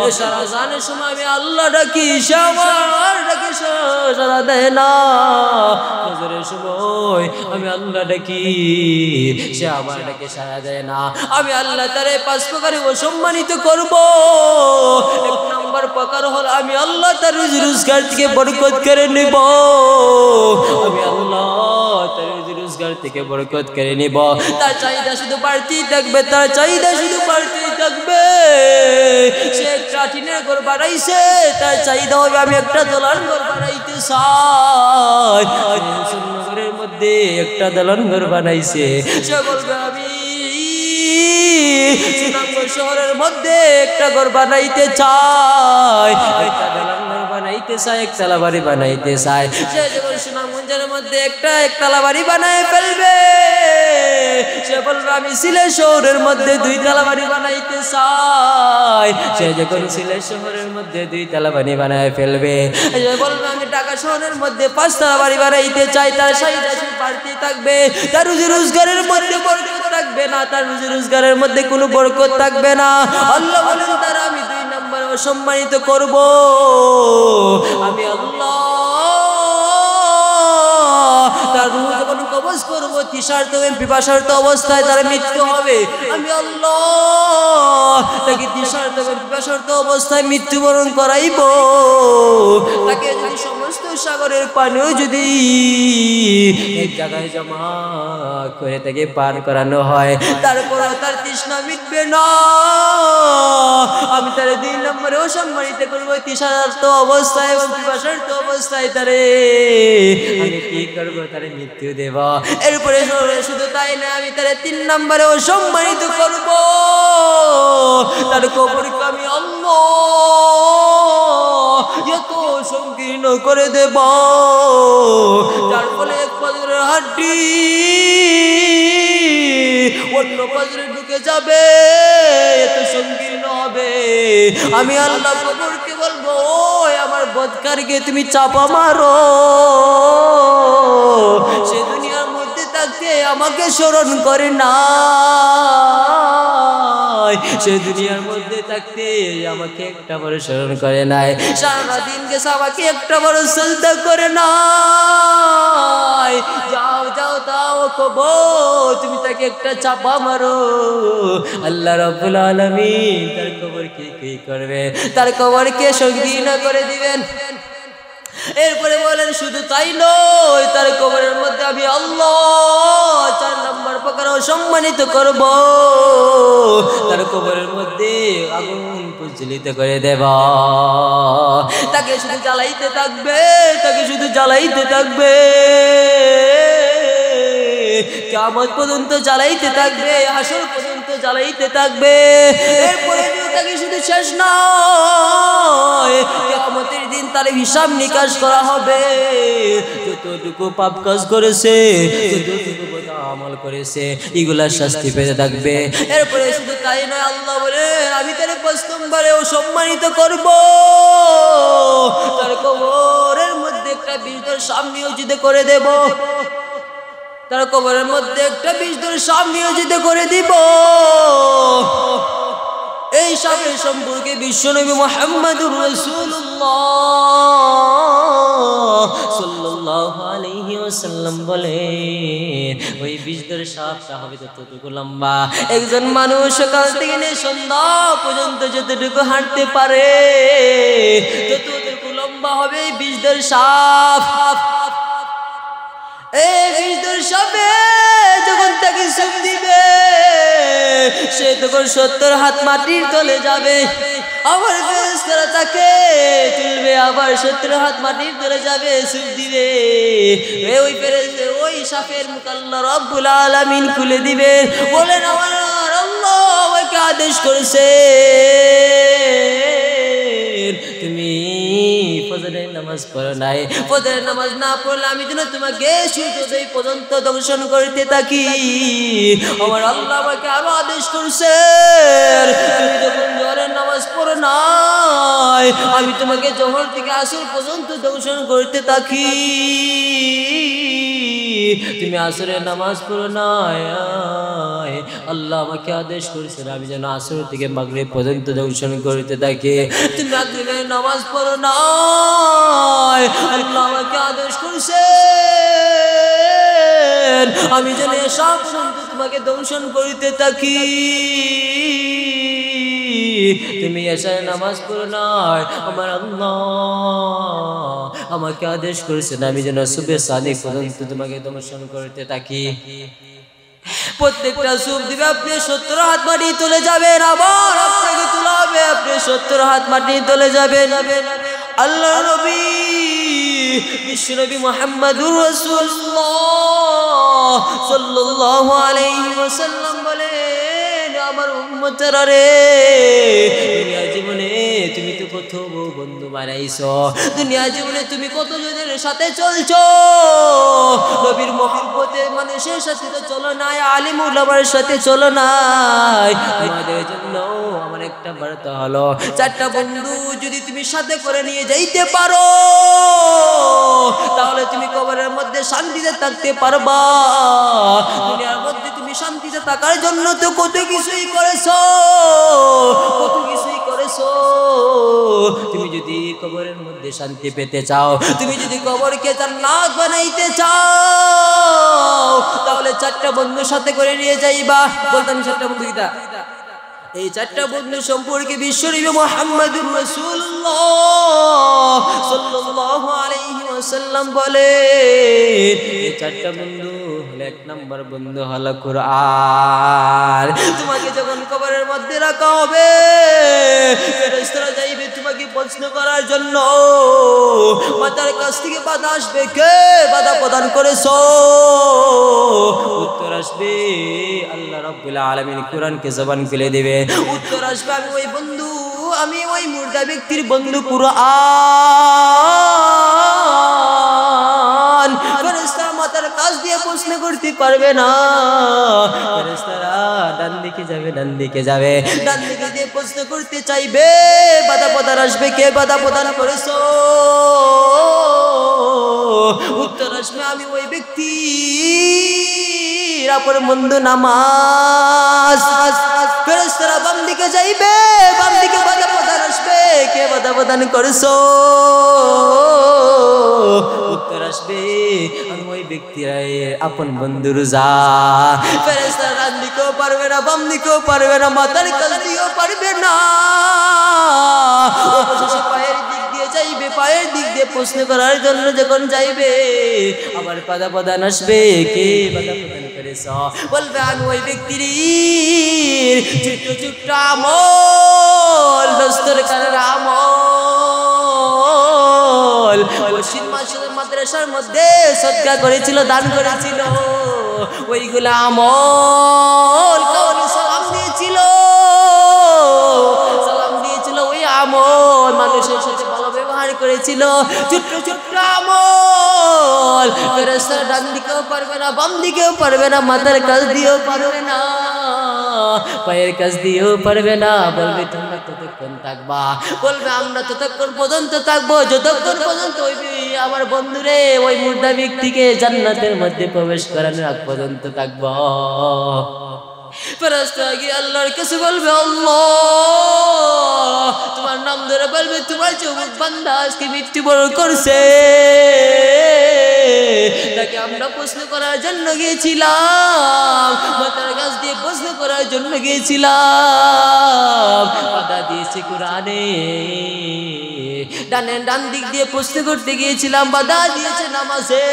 Speaker 1: এশার আজানের সময় আমি আল্লাহ ডাকি সে আমার ডাকে সাড়া দেয় না, ফজরের সময় আমি আল্লাহ ডাকি সে আমার ডাকে সাড়া দেয় না। আমি আল্লাহ তারে 5 প্রকারে অসম্মানিত করব। 1 নম্বর প্রকার হল আমি আল্লাহ তার রুজি রোজগার থেকে বরকত করে নেব, আমি আল্লাহ তার রুজি রোজগার থেকে বরকত করে নেব। তার চাহিদা শুধু বাড়তেই থাকবে, তার চাহিদা শুধু বাড়তেই থাকবে। সে একটা টিনের ঘর বানাইছে, তার চাহিদা হবে আমি একটা দোলান ঘর বানাইতে চাই। ঘরের মধ্যে একটা দোলান ঘর বানাইছে, সে বলবে আমি শহরের মধ্যে একটা ঘর বানাইতে চাই, একটা দোলান ঘর বানাইতে চাই, একতলা বাড়ি বানাইতে চাই। সে যখন সুনামগঞ্জের মধ্যে একতলা বাড়ি বানায় ফেলবে, সে বলবে আমি সিলেট শহরের মধ্যে 2 তলা বাড়ি বানাইতে চাই। সে যখন সিলেট শহরের মধ্যে 2 তলা বাড়ি বানায় ফেলবে, সে বলবে আমি ঢাকা শহরের মধ্যে 5 তলা বাড়ি বানাইতে চাই। তার চাহিদা বাড়তে থাকবে, তার রুজি রোজগারের মধ্যে বরকত থাকবে না, তার রুজি রোজগারের মধ্যে কোনো বরকত থাকবে না। আল্লাহ বলেন তার আমি 2 নম্বরে অসম্মানিত করব। আমি আল্লাহ তার রূহ যখন কবজ করবো, তৃষার্ত এবং পিপাসার্ত অবস্থায় তার মৃত্যু হবে, আমি আল্লাহ তাকে তৃষার্ত এবং পিপাসার্ত অবস্থায় মৃত্যুবরণ করাইব। তাকে যদি সমস্ত সাগরের পানিও যদি এক জায়গায় জমা করে তাকে পান করানো হয়, তারপরে তার তৃষ্ণা মিটবে না। আমি তার 2 নম্বরে অসম্মানিত করবো, তৃষার্ত অবস্থায় এবং পিপাসার্ত অবস্থায় তারে আমি কি করবো, তারে মৃত্যু দেব। এরপরে শুধু তাই না, আমি তারে 3 নম্বরে অসম্মানিত করব। তার কবরকে আমি আল্লাহ এত সংকীর্ণ করে দেব, যার ফলে এক পাজরের হাড্ডি অন্য পাজরে ঢুকে যাবে, এত সংকীর্ণ হবে। আমি আল্লাহ কবরকে বলবো ওই আমার বদকারকে তুমি চাপা মারো, সে দুনিয়ার মধ্যে থাকতে আমাকে স্মরণ করে না, সে দুনিয়ার মধ্যে থাকতে আমাকে একটা বড় স্মরণ করে নাই, সারা দিন গেছে আমাকে একটা বড় সাজদা করে নাই। যাও যাও দাও কবর, তুমি তাকে একটা চাপা মারো। আল্লাহ রাব্বুল আলামিন তার কবরকে কি করবে, তার কবরকে সংকীর্ণ করে দিবেন। এরপরে বলেন শুধু তাই নয়, তার কবরের মধ্যে আমি আল্লাহ 4 নম্বর প্রকার সম্মানিত করব, তার কবরের মধ্যে আগুন প্রজ্বলিত করে দেব। তাকে শুধু জ্বালাইতে থাকবে, তাকে শুধু জ্বালাইতে থাকবে, কিয়ামত পর্যন্ত জ্বালাইতে থাকবে, হাসর পর্যন্ত জ্বালাইতে থাকবে। এরপরে তাকে শুধু শেষ নয়, কিয়ামতের দিন তার হিসাব নিকাশ করা হবে। যতটুকু পাপ কাজ করেছে, যতটুকু বদ আমল করেছে, এগুলার শাস্তি পেতে থাকবে। এরপরে শুধু তাই নয়, আল্লাহ বলে আমি তার 5 নম্বরেও সম্মানিত করব। তার কবরের মধ্যে একটা বিষ সাপ নিয়োজিত করে দেব, তার কবরের মধ্যে একটা বিষ সাপ নিয়োজিত করে দিব। এই সাপের সম্পর্কে বিশ্বনবী মুহাম্মদুর রাসূলুল্লাহ সাল্লাল্লাহু আলাইহি ওয়াসাল্লাম বলেন, ওই বিষধর সাপটা হবে যতটুকু লম্বা, একজন মানুষ সকাল থেকে নিয়ে সন্ধ্যা পর্যন্ত যতটুকু হাঁটতে পারে ততটুকু লম্বা হবে এই বিষধর সাপ। এই বিষধর সাপে যখন তাকে চুপ দিবে, সে তখন 70 হাত মাটির তলে যাবে। আবার ফেরেশতারা তাকে তুলবে, আবার 70 হাত মাটির তলে যাবে, চুপ দিবে। ওই ফেরেশতা ওই সাপের মুখ আল্লাহ রাব্বুল আলামিন খুলে দিবে। বলেন আমার আল্লাহ আমাকে আদেশ করেছে, তুমি ফজরের নামাজ পড়ো নাই, ফজরের নামাজ না পড়লে আমি যেন তোমাকে সূর্যোদয় পর্যন্ত দর্শন করতে থাকি। আমার আল্লাহ আমাকে আরো আদেশ করছে, তুমি যখন জোহরের নামাজ পড়ো নাই, আমি তোমাকে জোহর থেকে আসর পর্যন্ত দর্শন করতে থাকি। তুমি আসরের নামাজ পড়ো নাই, আল্লাহ আমাকে আদেশ করেছেন আমি যেন আসর থেকে মাগরিব পর্যন্ত দর্শন করতে থাকি। তুমি মাগরিবের নামাজ পড়ো নাই, আল্লাহ আমাকে আদেশ করেছেন আমি যেন এশা পর্যন্ত তোমাকে দর্শন করতে থাকি। তুমি এশার নামাজ পড়ো নাই, আমার আল্লাহ আমাকে আদেশ করেছেন আমি যেন সুবহে সাদিক পর্যন্ত তোমাকে দর্শন করতে থাকি। প্রত্যেকটা সুব দিবে, আপনি 70 হাত মাটি তুলে যাবেন, আবার আপনাকে তুলাবে, আপনি 70 হাত মাটি তুলে যাবেন। আল্লাহ নবী বিশ্বনবী মুহাম্মদুর রাসূলুল্লাহ সাল্লাল্লাহু আলাইহি ওয়াসাল্লাম বলেন, আমার উম্মতেরা রে, দুনিয়া জীবনে তুমি তো কত বন্ধু বানাইছো, দুনিয়া জীবনে তুমি কত জনের সাথে চলছো, নবীর মহব্বতে মানুষের সাথে তো চলো নাই, আলিম উলামার সাথে চলো নাই। আমাদের জন্য আমার একটা বার্তা হলো, 4টা বন্ধু যদি তুমি সাথে করে নিয়ে যাইতে পারো তাহলে তুমি কবরের মধ্যে শান্তিতে থাকতে পারবা। দুনিয়ার মধ্যে তুমি শান্তিতে থাকার জন্য তো কত কিছুই করেছো, কত কিছুই করেছো। তুমি যদি কবরের মধ্যে শান্তি পেতে চাও, তুমি যদি কবরকে জান্নাত বানাইতে চাও, তাহলে 4টা বন্ধু সাথে করে নিয়ে যাইবা। বলতাম 4টা বন্ধু কিটা, এই 4টা বন্ধু সম্পর্কে বিশ্বনবী মুহাম্মদুর রাসূলুল্লাহ সাল্লাল্লাহু আলাইহি ওয়াসাল্লাম বলেন, এই 4টা বন্ধু হলো, 1 নম্বর বন্ধু হলো কুরআন। তোমাকে যখন কবরের মধ্যে রাখা হবে, ফেরেশতারা যাইবে তোমাকে প্রশ্ন করার জন্য, মাথার কাছ থেকে বাধা আসবে, কে বাধা প্রদান করেছো? উত্তর আসবে আল্লাহ রাব্বুল আলামিন কোরআনকে জবান খুলে দিবে। উত্তর আসবে আমি ওই বন্ধু, আমি ওই মুর্দা ব্যক্তির বন্ধু কুরআন। ফেরেশতারা মাথার কাছ দিয়ে প্রশ্ন করতে পারবে না, ফেরেশতারা ডান দিকে যাবে, ডান দিকে যাবে, ডান দিকে দিয়ে প্রশ্ন করতে চাইবে, বাধা প্রদান আসবে, কে বাধা প্রদান করেছো? উত্তর আসবে আমি ওই ব্যক্তি আপন বন্ধু নামাজ। ফেরেশতারা বাম দিকে দিকে যাইবে, বাম দিকে বাধা প্রদান আসবে, কে বাধা প্রদান করছো? উত্তর আসবে আমি ওই ব্যক্তিরা আপন বন্ধু রোজা। ফেরেশতা ডান দিকেও পারবে না, বাম দিকেও পারবে না, মাথার কাছ দিকেও পারবে না, অবশেষে পায়ের দিক দিয়ে যাইবে। পায়ের দিক দিয়ে প্রশ্ন করার জন্য যখন যাইবে আবার বাধা প্রদান আসবে, কে বাধা প্রদান করেছ? বলবে আমি ওই ব্যক্তির ছোট্ট ছোট্ট আমল, দস্তরখানের আমল, পশ্চিম মাদ্রাসার মধ্যে সদকা করেছিল, দান করেছিল, ওইগুলো আমল, কাউকে সালাম দিয়েছিল, ওই আমল, মানুষের সাথে ভালো ব্যবহার করেছিল, ছোট্ট ছোট্ট আমল। ফেরেশতা ডান দিকেও পারবে না, বাম দিকেও পারবে না, মাথার কাছ দিয়েও পারবে না, পায়ের কাছ দিয়েও পারবে না। বলবে তোমরা ততক্ষণ থাকবা, বলবে আমরা ততক্ষণ পর্যন্ত থাকবো যতক্ষণ পর্যন্ত ওই আমার বন্ধুরে ওই মুর্দা ব্যক্তিকে জান্নাতের মধ্যে প্রবেশ করানোর আগ পর্যন্ত থাকবো। ফেরেশতা গিয়ে আল্লাহর কাছে বলবে আল্লাহ, তোমার নাম ধরে বলবে তোমার যে বান্দা আজকে মৃত্যুবরণ করছে, তাকে আমরা প্রশ্ন করার জন্য গিয়েছিলাম, মাথার কাছ দিয়ে প্রশ্ন করার জন্য গিয়েছিলাম, বাধা দিয়েছে কোরআনে। ডান দিক দিয়ে প্রশ্ন করতে গিয়েছিলাম, বাধা দিয়েছে নামাজে।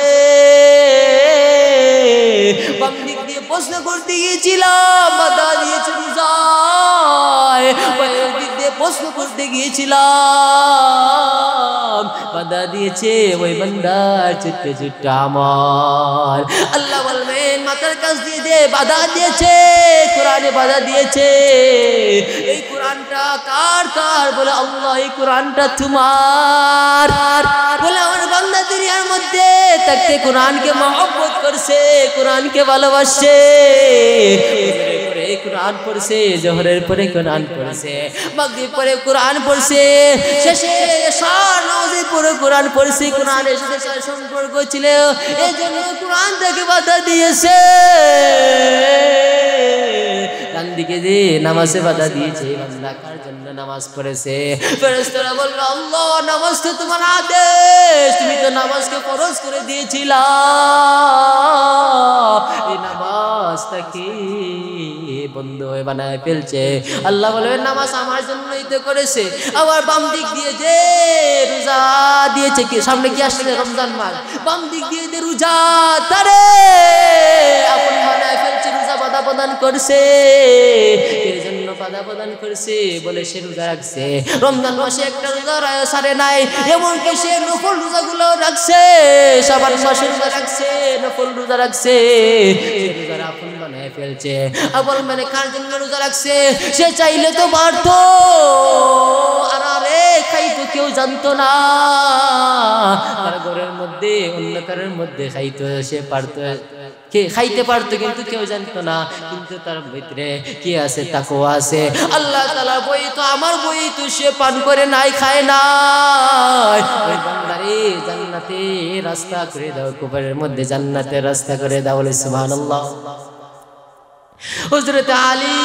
Speaker 1: বাম দিক দিয়ে প্রশ্ন করতে গিয়েছিলাম, বাধা দিয়েছে রোজায়। পায়ের দিক দিয়ে প্রশ্ন করতে গিয়েছিলাম, বাধা দিয়েছে ওই বান্দার ছোট্ট ছোট্ট আমল। আল্লাহ বলবেন মাথার কাছ দিয়ে দে, বাধা দিয়েছে, কোরআনে বাধা দিয়েছে। এই কোরআনটা কার? কার? বলে আল্লাহ, এই কোরআনটা তোমার। বলে আমার বান্দা দুনিয়ার মধ্যে থাকতে কোরআনকে মহব্বত করছে, কোরআনকে ভালোবাসছে, কোরআন পড়ছে, জোহরের পরে কোরআন পড়ছে, মাগরিব পরে কোরআন পড়ছে, শেষে এশার নামাজে পরে কোরআন পড়ছে, কোরআনের সাথে সম্পর্ক ছিল, এই জন্য কোরআন থেকে বাধা দিয়েছে। ডান দিকে যে নামাজে বাধা দিয়েছে, বান্দা কার জন্য নামাজ পড়েছে? ফেরেশতারা বলল আল্লাহ, নামাজ তো তোমার আদেশ, তুমি তো নামাজকে ফরজ করে দিয়েছিলা, এই নামাজটাকে বন্ধ হয়ে বানায় ফেলছে। আল্লাহ বলবেন নামাজ আমার জন্যই তো করেছে। আবার বাম দিক দিয়ে যে রোজা দিয়েছে, কি সামনে কি আসছে রমজান মাস, বাম দিক দিয়ে যে রোজা তারে আপন বানায় ফেলছে, রোজা বাধা প্রদান করছে। এর জন্য বাধা প্রদান করছে বলে সে রোজা রাখছে, রমজান মাসে একটা রোজা সারে নাই, এমনকি সে নফল রোজাগুলো রাখছে, শাবান মাসে রোজা রাখছে, নফল রোজা রাখছে, রোজার আপন বানায় ফেলছে। আবার মানে কার জন্য রোজা রাখছে? সে চাইলে তো পারতো, আর আরে খাইতো, কেউ জানতো না, তার ঘরের মধ্যে অন্য কারোর মধ্যে খাইতো, সে পারতো, খাইতে পারতো, কিন্তু কেউ জানতো না। কিন্তু তার ভিতরে কি আছে? তাকওয়া আছে। আল্লাহ তাআলা বই তো আমার বই তো সে পান করে নাই, খায় নাই, ওই বান্দারে জান্নাতে রাস্তা করে দাও, কবরের মধ্যে জান্নাতের রাস্তা করে দাও। বলে সুবহানাল্লাহ। হযরত আলী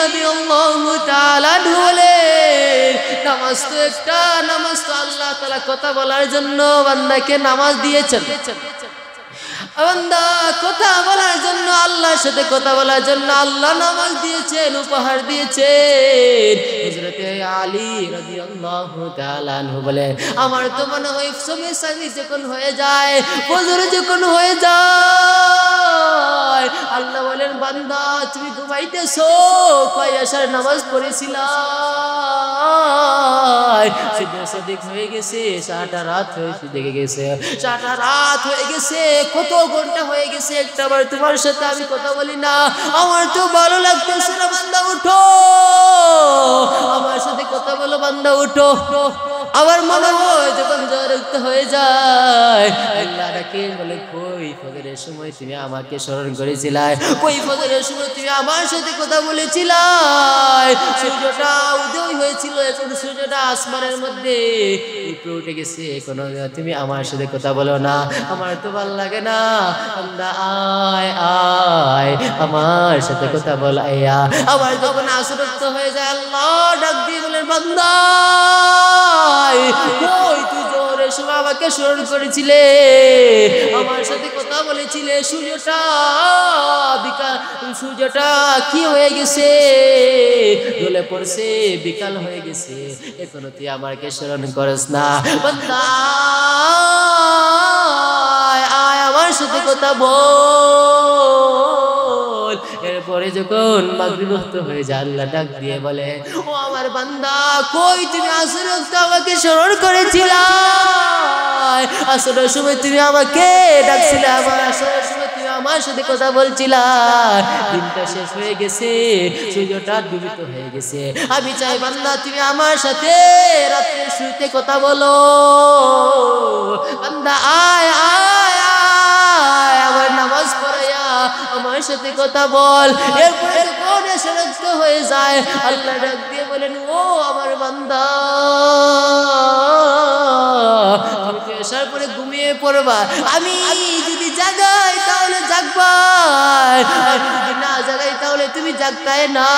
Speaker 1: রাদিয়াল্লাহু তাআলা বলেন নামাজ তো একটা, নামাজ তো আল্লাহ তাআলা কথা বলার জন্য বান্দাকে নামাজ দিয়েছেন। বান্দা কথা বলার জন্য, আল্লাহর সাথে কথা বলার জন্য আল্লাহ নামাজ দিয়েছেন, উপহার দিয়েছেন। হযরত আলী রাদিয়াল্লাহু তাআলা আনহু বলে আমার তো মনে হয় সময় সারি যখন হয়ে যায়, ফজর যখন হয়ে যায়, আল্লাহ বলেন বান্দা তুমি ঘুমাইতেছো, কয় আসার নামাজ পড়েছিলা, সদিক হয়ে গেছে, সারাটা রাত হয়েছে, দেখে গেছে সারাটা রাত হয়ে গেছে, কত ঘন্টা হয়ে গেছে, একটা বার তোমার সাথে আমি কথা বলি না, আমার তো ভালো লাগতেছে না, বান্দা উঠো, আমার সাথে কথা বলো, বান্দা উঠো। আবার মনে হয় যখন জরুরত হয়ে যায়, আল্লাহ ডাকে বলে কই ফজরের সময় তুমি আমাকে স্মরণ করেছিলে, কই ফজরের সময় তুমি আমার সাথে কথা বলেছিলে, সূর্যটা উদয় হয়ে হয়েছিল, এখন সূর্যটা আসমানের মধ্যে উপরে উঠে গেছে, কোনো তুমি আমার সাথে কথা বলো না, আমার তো ভালো লাগে না, বান্দা আয় আয় আমার সাথে কথা বল আয়া। আমার যখন আসরক্ত হয়ে যায় আল্লাহ ডাক দিয়ে বলেন বান্দা কই তুই জোরে সময় আমাকে স্মরণ করেছিলে, আমার সাথে কথা বলেছিলে, সূর্যটা কি হয়ে গেছে, ঢলে পড়ছে, বিকাল হয়ে গেছে, এখনো তুই আমাকে স্মরণ করিস না, বান্দা আয় আমার সাথে কথা বল। এরপরে যখন মাগরিব ওয়াক্ত হয়ে যায় আল্লাহ ডাক দিয়ে বলে ও আমার বান্দা কই তুমি আসর ওয়াক্তে আমাকে স্মরণ করেছিলা, আসরের সময় তুমি আমাকে ডাকছিলে, আমার আসরের সময় তুমি আমার সাথে কথা বলছিলা, দিনটা শেষ হয়ে গেছে, সূর্যটা ডুবিত হয়ে গেছে, আমি চাই বান্দা তুমি আমার সাথে রাত্রে শুতে কথা বলো, বান্দা আয় আয় আয় আমার নামাজ পড়াইয়া আমার সাথে কথা বল। এরপরে কোন শরক্ত হয়ে যায় আল্লাহ ডাক দিয়ে বলেন ও আমার বান্দা তুমি আসার পরে ঘুমিয়ে পড়বা, আমি যদি জাগাই তাহলে জাগবা, আর যদি না জাগাই তাহলে তুমি জাগতাই না,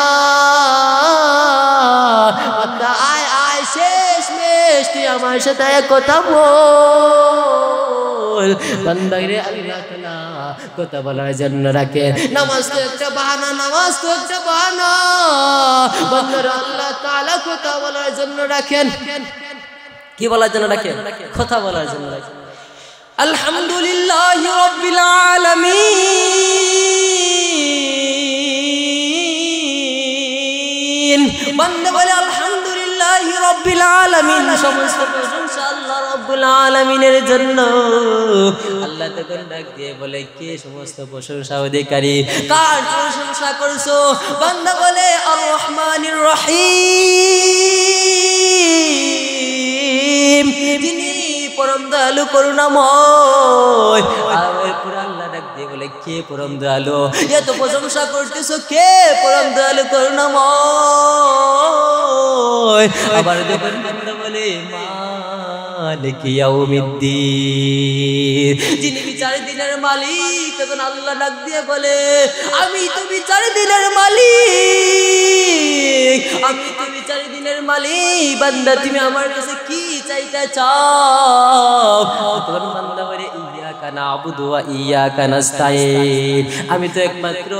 Speaker 1: বান্দা আয় আয় শেষ মেশ তুই আমার সাথে কথা বল। বান্দা রে আল্লাহ তাআলা কথা বলার জন্য রাখে, নামাজ তো একটা বাহানা, নামাজ তো একটা বাহানা, বান্দারা আল্লাহ তাআলা কথা বলার জন্য রাখেন, কি বলার জন্য রাখেন, কথা বলার জন্য রাখেন। আলহামদুলিল্লাহি রাব্বিল আলামিন, বান্দা বলে আলহামদুলিল্লাহি রাব্বিল আলামিন, সমস্ত প্রশংসা আল্লাহ রাব্বুল আলামিনের জন্য। আল্লাহ তখন ডাক দিয়ে বলে কে সমস্ত প্রশংসা অধিকারী, কার প্রশংসা করছো, বান্দা বলে আর রহমানির রহিম, যিনি পরম দয়ালু করুণাময়। এরপর আল্লাহ ডাক দিয়ে বলে কে পরম দয়ালু, এত প্রশংসা করতেছো কে পরম দয়ালু করুণাময়। আবার যখন বান্দা বলে মালিক ইয়াউমিদ্দিন, যিনি বিচার দিনের মালিক, তখন আল্লাহ ডাক দিয়ে বলে আমি তো বিচার দিনের মালিক, আমি তো বিচার দিনের মালিক, বান্দা তুমি আমার কাছে কি চাইতে চাও, তখন বান্দা বলে ইয়্যাকা না'বুদু ওয়া ইয়্যাকা নাস্তাঈন, আমি তো একমাত্র,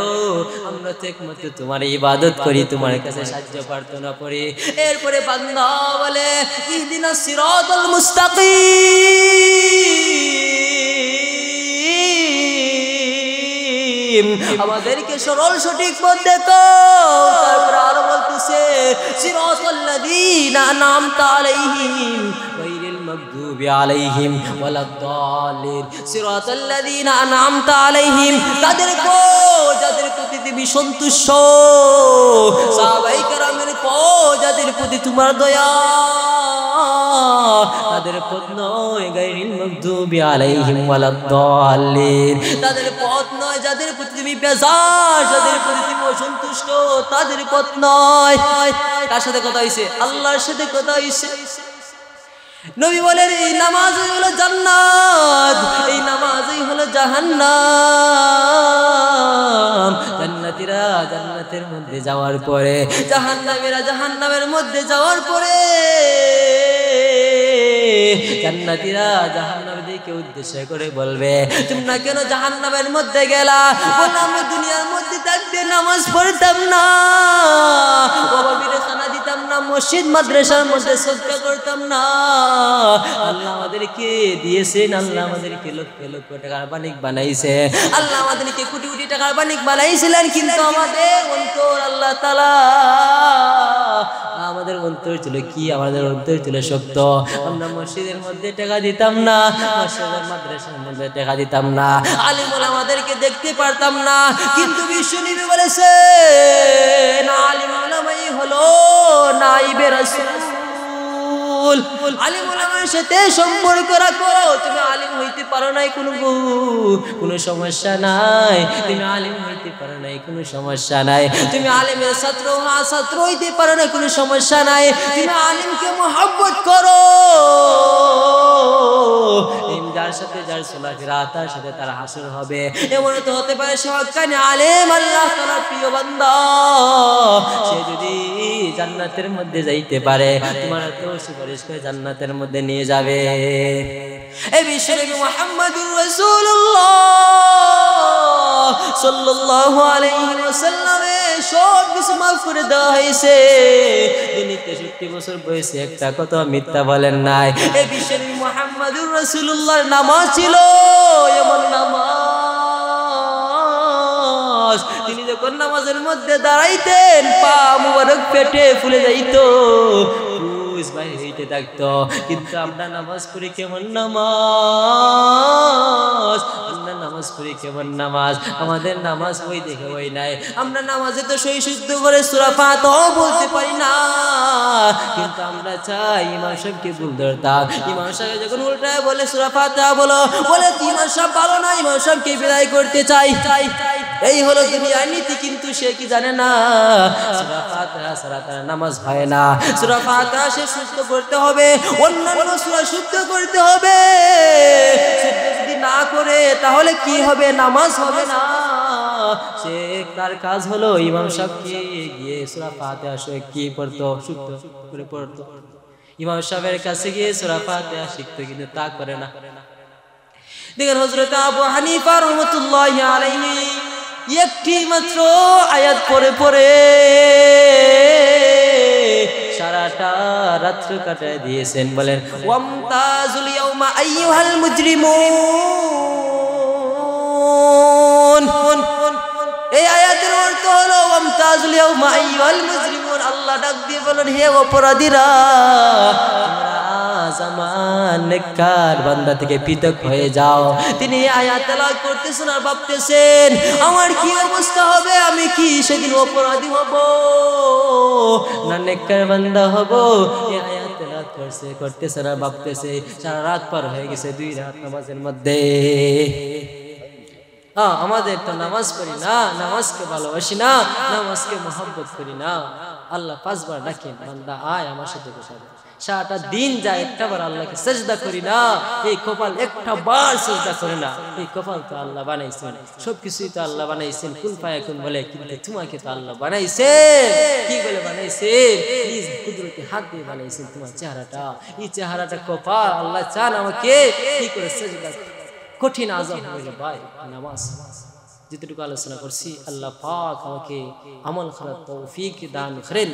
Speaker 1: আমরা তো একমাত্র তোমার ইবাদত করি, তোমার কাছে সাহায্য প্রার্থনা করি। এরপরে বান্দা বলে ইহদিনাস সিরাতাল মুস্তাকিম, আমাদেরকে সরল সঠিক পথ দেখাও। তারপর আরো বলতেছে সিরাতাল্লাযীনা আন'আমতা আলাইহিম গায়রিল মাগদুবি আলাইহিম ওয়ালাদ-দাল্লিন, সিরাতাল্লাযীনা আন'আমতা আলাইহিম, তাদেরকে যাদের প্রতি তুমি সন্তুষ্ট, সাহাবায়ে কেরামের পর যাদের প্রতি তোমার দয়া, তাদের পথ নয় গায়রিল মাগদুবি আলাইহিম ওয়ালাদ-দাল্লিন, তাদের পথ নয় যাদের প্রতি তুমি বেজার, যাদের প্রতি তুমি অসন্তুষ্ট, তাদের পথ নয়। কার সাথে কথা হইছে? আল্লাহর সাথে কথা হইছে। নবী বলেন এই নামাজই হলো জান্নাত, এই নামাজই হলো জাহান্নাম। জান্নাতীরা জান্নাতের মধ্যে যাওয়ার পরে, জাহান্নামীরা জাহান্নামের মধ্যে যাওয়ার পরে, জান্নাতীরা জাহান্নামীদেরকে উদ্দেশ্য করে বলবে তোমরা কেন জাহান্নামের মধ্যে গেলা? বলে আমরা দুনিয়ার মধ্যে থাকতে নামাজ পড়তাম না, বাবা বীরে খানা দিতাম না, মসজিদ মাদ্রাসার মধ্যে সদকা করতাম না। আল্লাহ আমাদেরকে দিয়েছেন, আল্লাহ আমাদেরকে লক্ষ লক্ষ টাকার মালিক বানাইছে, আল্লাহ আমাদেরকে কোটি কোটি টাকার মালিক বানাইছিলেন, কিন্তু আমাদের অন্তর আল্লাহ তাআলা, আমাদের অন্তর ছিল কি? আমাদের অন্তর ছিল শক্ত। আমরা মসজিদের মধ্যে টাকা দিতাম না, মসজিদের মাদ্রাসার মধ্যে টাকা দিতাম না, আলিম ওলামাদেরকে দেখতে পারতাম না, কিন্তু বিশ্বনবী বলেছে না, আলিম ওলামাই হলো নাইবে রাসূল। ভুল। আলিম ওলামার সাথে সম্পর্ক রাখো। তুমি আলিম হইতে পারো নাই, কোনো সমস্যা নাই। তুমি আলিম হইতে পারো নাই, কোনো সমস্যা নাই। তুমি আলিমের ছাত্র হইতে পারো না, কোনো সমস্যা নাই। তুমি আলিমকে মহব্বত করো। যার সাথে যার চলাফেরা তার সাথে তার হাসর হবে। এমন তো হতে পারে সে হক্কানি আলেম, আল্লাহ তাআলার প্রিয় বান্দা, সে যদি জান্নাতের মধ্যে যাইতে পারে, তোমার তো সুপারিশ করে জান্নাতের মধ্যে নিয়ে যাবে। এই বিশ্বনবী মুহাম্মদুর রাসূলুল্লাহ সাল্লাল্লাহু আলাইহি ওয়াসাল্লামের সব কিছু মাফ করে দেওয়া হয়েছে। তিনি 63 বছর বয়সে একটা কথা মিথ্যা বলেন নাই। এই বিশ্বনবী মুহাম্মদুর রাসূলুল্লাহর নামাজ ছিল এমন নামাজ, তিনি যখন নামাজের মধ্যে দাঁড়াইতেন পা মুবারক পেটে ফুলে যাইত, বাইরে হইতে থাকতো। কিন্তু আমরা নামাজ পড়ি কেমন নামাজ, আমরা নামাজ পড়ি কেমন নামাজ, আমাদের নামাজ ওই দেখে ওই নাই। আমরা নামাজে তো সই শুদ্ধ করে সূরা ফাতিহা বলতে পারি না, কিন্তু আমরা চাই ইমাম সাহেবকে ভুল ধরতাম। ইমাম সাহেব যখন উল্টায় বলে সূরা ফাতিহা বলো, বলে ইমাম সাহেব ভালো না, ইমাম সাহেবকে বিদায় করতে চাই। এই হলো দুনিয়ার নীতি। কিন্তু সে কি জানে না সূরা ফাতিহা ছাড়া তার নামাজ হয় না। সূরা ফাতিহা সে শুদ্ধ করতে হবে, অন্যান্য সূরা শুদ্ধ করতে হবে। শুদ্ধ যদি না করে তাহলে কি হবে? নামাজ হবে না। সে তার কাজ হলো ইমাম সাহেবকে গিয়ে সূরা ফাতিহা কি পড়তো, শুদ্ধ করে পড়তো। ইমাম সাহেবের কাছে গিয়ে সূরা ফাতিহা শিখতো, কিন্তু তা করে না। দেখেন হযরত আবু হানিফা রাহমাতুল্লাহি আলাইহি একটি মাত্র আয়াত পড়ে সারাটা রাত্র কাটায় দিয়েছেন। বলেন ওয়ামতাজুল ইয়াউমা আইয়ুহাল মুজরিমুন। এই আয়াতের অর্থ হলো ওয়ামতাজুল ইয়াউমা আইয়ুহাল মুজরিমুন। আল্লাহ ডাক দিয়ে বলেন, হে অপরাধীরা, জামান নেককার বান্দা থেকে পৃথক হয়ে যাও। তিনি আয়াত তেলাওয়াত করতেছেন আর ভাবতেছেন, আমার কি অবস্থা হবে, আমি কি সেদিন অপরাধী হব না নেককার বান্দা হব? এই আয়াত তেলাওয়াত করতেছেন আর ভাবতেছে। সারা রাত পার হয়ে গেছে, 2 রাত নামাজের মধ্যে। আমাদের তো নামাজ পড়ি না, নামাজকে ভালোবাসি না, নামাজকে মহব্বত করি না। আল্লাহ 5 বার ডাকেন, বান্দা আয় আমার সাথে বসা। সারাটা দিন যায়, একটা বার আল্লাহকে সেজদা করি না। এই কপাল একটা বার সেজদা করে না। এই কপাল তো আল্লাহ বানাইছেন, সবকিছুই তো আল্লাহ বানাইছেন। কুল ফায়াকুন বলে, কিন্তু তোমাকে তো আল্লাহ বানাইছেন। কি বলে বানাইছেন? নিজ কুদরতি হাত দিয়ে বানাইছেন তোমার চেহারাটা। এই চেহারাটা কপাল আল্লাহ চান আমাকে কি করে সেজদা। কঠিন আযাব হইল ভাই নামাজ। যেটুকু আলোচনা করছি, আল্লাহ পাক আমাকে আমল করার তৌফিক দান করেন।